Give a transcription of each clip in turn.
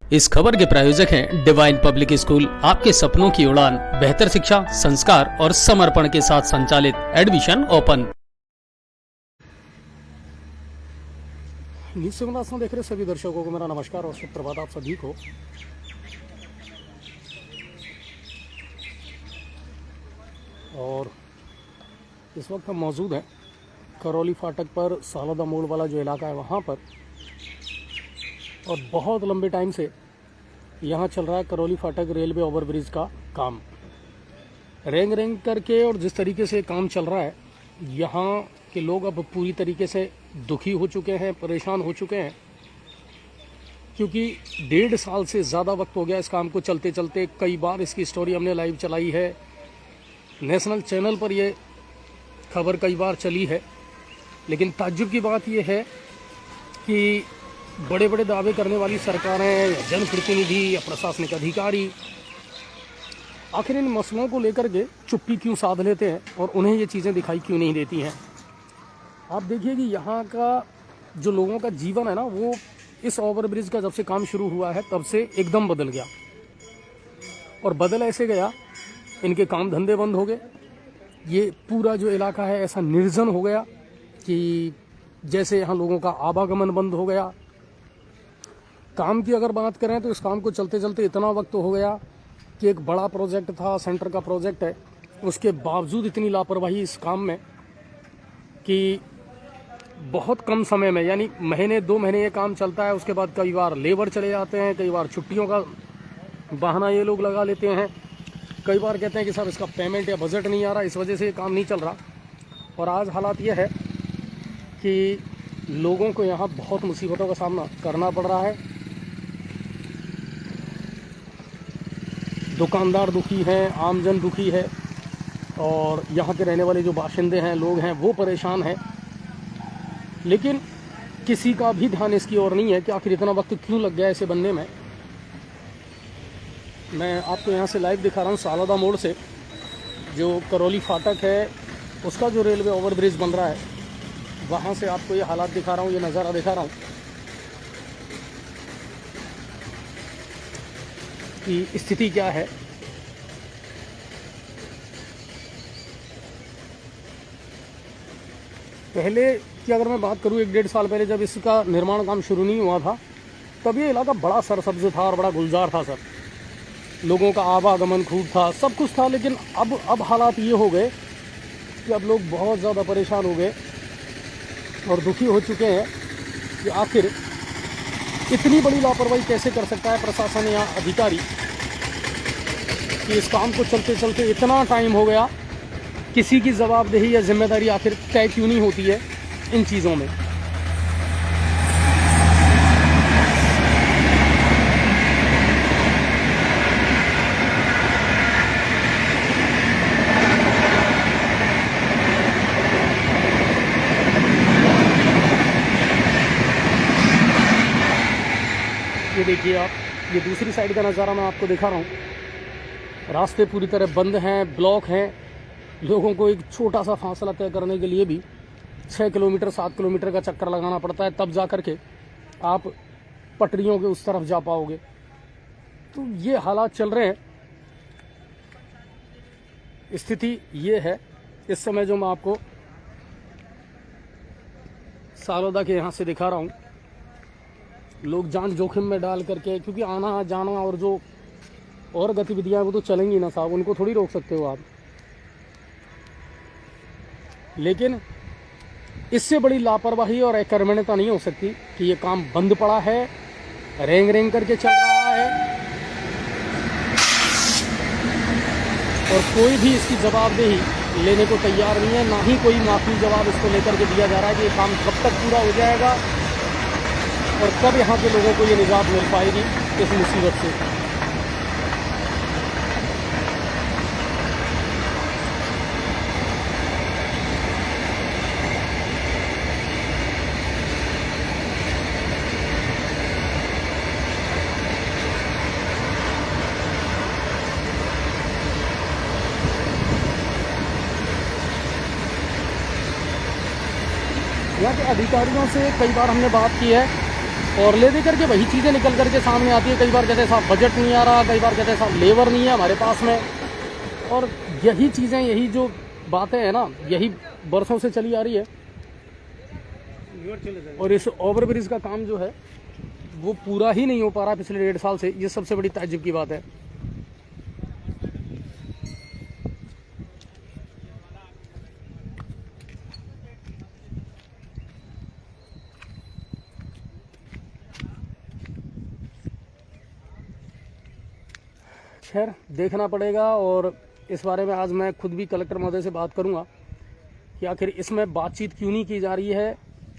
इस खबर के प्रायोजक हैं डिवाइन पब्लिक स्कूल, आपके सपनों की उड़ान, बेहतर शिक्षा, संस्कार और समर्पण के साथ संचालित। Admission open. न्यूज़ 7 आसमान देख रहे सभी दर्शकों को मेरा नमस्कार और सुप्रभात आप सभी को। और इस वक्त हम मौजूद हैं करौली फाटक पर, सालदा मोड़ वाला जो इलाका है वहाँ पर। और बहुत लंबे टाइम से यहाँ चल रहा है करौली फाटक रेलवे ओवरब्रिज का काम, रेंग रेंग करके। और जिस तरीके से काम चल रहा है, यहाँ के लोग अब पूरी तरीके से दुखी हो चुके हैं, परेशान हो चुके हैं, क्योंकि 1.5 साल से ज़्यादा वक्त हो गया इस काम को चलते चलते। कई बार इसकी स्टोरी हमने लाइव चलाई है, नेशनल चैनल पर ये खबर कई बार चली है। लेकिन ताज्जुब की बात यह है कि बड़े बड़े दावे करने वाली सरकारें, जनप्रतिनिधि या प्रशासनिक अधिकारी आखिर इन मसलों को लेकर के चुप्पी क्यों साध लेते हैं और उन्हें ये चीज़ें दिखाई क्यों नहीं देती हैं। आप देखिए कि यहाँ का जो लोगों का जीवन है ना, वो इस ओवरब्रिज का जब से काम शुरू हुआ है तब से एकदम बदल गया। और बदल ऐसे गया, इनके काम धंधे बंद हो गए। ये पूरा जो इलाका है ऐसा निर्जन हो गया कि जैसे यहाँ लोगों का आवागमन बंद हो गया। काम की अगर बात करें तो इस काम को चलते चलते इतना वक्त हो गया कि एक बड़ा प्रोजेक्ट था, सेंटर का प्रोजेक्ट है, उसके बावजूद इतनी लापरवाही इस काम में कि बहुत कम समय में, यानी महीने 2 महीने ये काम चलता है। उसके बाद कई बार लेबर चले जाते हैं, कई बार छुट्टियों का बहाना ये लोग लगा लेते हैं, कई बार कहते हैं कि साहब इसका पेमेंट या बजट नहीं आ रहा, इस वजह से ये काम नहीं चल रहा। और आज हालात ये है कि लोगों को यहाँ बहुत मुसीबतों का सामना करना पड़ रहा है। दुकानदार दुखी हैं, आमजन दुखी है, और यहाँ के रहने वाले जो बाशिंदे हैं, लोग हैं, वो परेशान हैं। लेकिन किसी का भी ध्यान इसकी ओर नहीं है कि आखिर इतना वक्त क्यों लग गया इसे बनने में। मैं आपको यहाँ से लाइव दिखा रहा हूँ, सालदा मोड़ से जो करौली फाटक है उसका जो रेलवे ओवरब्रिज बन रहा है, वहाँ से आपको ये हालात दिखा रहा हूँ, ये नज़ारा दिखा रहा हूँ कि स्थिति क्या है। पहले की अगर मैं बात करूँ, 1-1.5 साल पहले जब इसका निर्माण काम शुरू नहीं हुआ था, तब ये इलाका बड़ा सरसब्ज था और बड़ा गुलजार था सर। लोगों का आवागमन खूब था, सब कुछ था। लेकिन अब हालात ये हो गए कि अब लोग बहुत ज़्यादा परेशान हो गए और दुखी हो चुके हैं कि आखिर इतनी बड़ी लापरवाही कैसे कर सकता है प्रशासन या अधिकारी कि इस काम को चलते चलते इतना टाइम हो गया। किसी की जवाबदेही या जिम्मेदारी आखिर तय क्यों नहीं होती है इन चीज़ों में। ये देखिए आप, ये दूसरी साइड का नज़ारा मैं आपको दिखा रहा हूँ। रास्ते पूरी तरह बंद हैं, ब्लॉक हैं। लोगों को एक छोटा सा फासला तय करने के लिए भी 6 किलोमीटर 7 किलोमीटर का चक्कर लगाना पड़ता है, तब जा कर के आप पटरियों के उस तरफ जा पाओगे। तो ये हालात चल रहे हैं। स्थिति ये है इस समय जो मैं आपको सालोदा के यहाँ से दिखा रहा हूँ। लोग जान जोखिम में डाल करके, क्योंकि आना जाना और जो और गतिविधियां वो तो चलेंगी ना साहब, उनको थोड़ी रोक सकते हो आप। लेकिन इससे बड़ी लापरवाही और अकर्मण्यता नहीं हो सकती कि ये काम बंद पड़ा है, रेंग रेंग करके चल रहा है और कोई भी इसकी जवाबदेही लेने को तैयार नहीं है। ना ही कोई माफी जवाब इसको लेकर के दिया जा रहा है कि ये काम कब तक पूरा हो जाएगा और कब यहाँ के लोगों को ये निजात मिल पाएगी इस मुसीबत से। यहाँ के अधिकारियों से कई बार हमने बात की है और ले दे करके वही चीज़ें निकल करके सामने आती है। कई बार कहते हैं साहब बजट नहीं आ रहा, कई बार कहते हैं साहब लेबर नहीं है हमारे पास में। और यही चीज़ें, यही जो बातें हैं ना, यही बरसों से चली आ रही है। और इस ओवर ब्रिज का काम जो है वो पूरा ही नहीं हो पा रहा पिछले 1.5 साल से। ये सबसे बड़ी ताज्जुब की बात है। खैर देखना पड़ेगा, और इस बारे में आज मैं खुद भी कलेक्टर महोदय से बात करूंगा कि आखिर इसमें बातचीत क्यों नहीं की जा रही है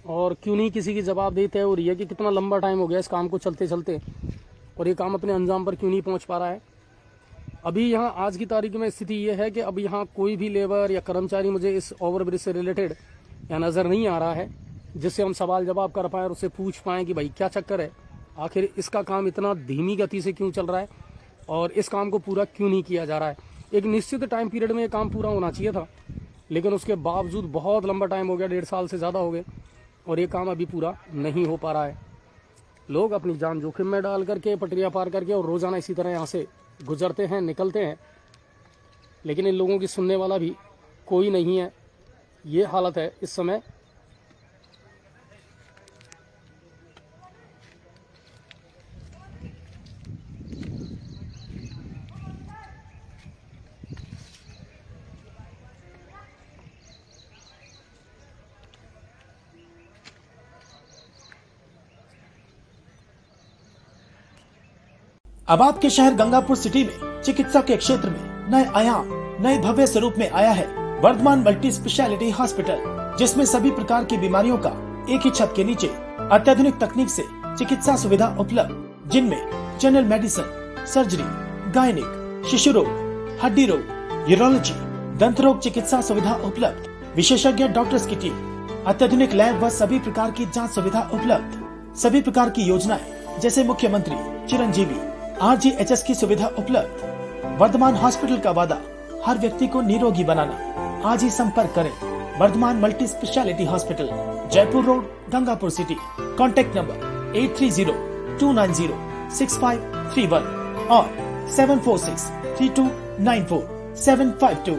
और क्यों नहीं किसी की जवाबदेही तय हो रही है कि कितना लंबा टाइम हो गया इस काम को चलते चलते और ये काम अपने अंजाम पर क्यों नहीं पहुंच पा रहा है। अभी यहाँ आज की तारीख में स्थिति ये है कि अब यहाँ कोई भी लेबर या कर्मचारी मुझे इस ओवरब्रिज से रिलेटेड यहाँ नज़र नहीं आ रहा है जिससे हम सवाल जवाब कर पाएँ और उससे पूछ पाएँ कि भाई क्या चक्कर है, आखिर इसका काम इतना धीमी गति से क्यों चल रहा है और इस काम को पूरा क्यों नहीं किया जा रहा है। एक निश्चित टाइम पीरियड में ये काम पूरा होना चाहिए था, लेकिन उसके बावजूद बहुत लंबा टाइम हो गया, 1.5 साल से ज़्यादा हो गए और ये काम अभी पूरा नहीं हो पा रहा है। लोग अपनी जान जोखिम में डाल करके पटरियाँ पार करके और रोज़ाना इसी तरह यहाँ से गुजरते हैं, निकलते हैं, लेकिन इन लोगों की सुनने वाला भी कोई नहीं है। ये हालत है इस समय। अब आपके शहर गंगापुर सिटी में चिकित्सा के क्षेत्र में नए आयाम, नए भव्य स्वरूप में आया है वर्धमान मल्टी स्पेशलिटी हॉस्पिटल, जिसमें सभी प्रकार की बीमारियों का एक ही छत के नीचे अत्याधुनिक तकनीक से चिकित्सा सुविधा उपलब्ध, जिनमें जनरल मेडिसिन, सर्जरी, गायनिक, शिशु रोग, हड्डी रोग, यूरोलॉजी, दंत रोग चिकित्सा सुविधा उपलब्ध, विशेषज्ञ डॉक्टर्स की टीम, अत्याधुनिक लैब व सभी प्रकार की जाँच सुविधा उपलब्ध, सभी प्रकार की योजनाएं जैसे मुख्यमंत्री चिरंजीवी RGHS की सुविधा उपलब्ध। वर्धमान हॉस्पिटल का वादा हर व्यक्ति को निरोगी बनाना। आज ही संपर्क करें Vardhman multi specialty hospital, Jaipur road, Gangapur city. Contact number 8302906531 और 7463294752।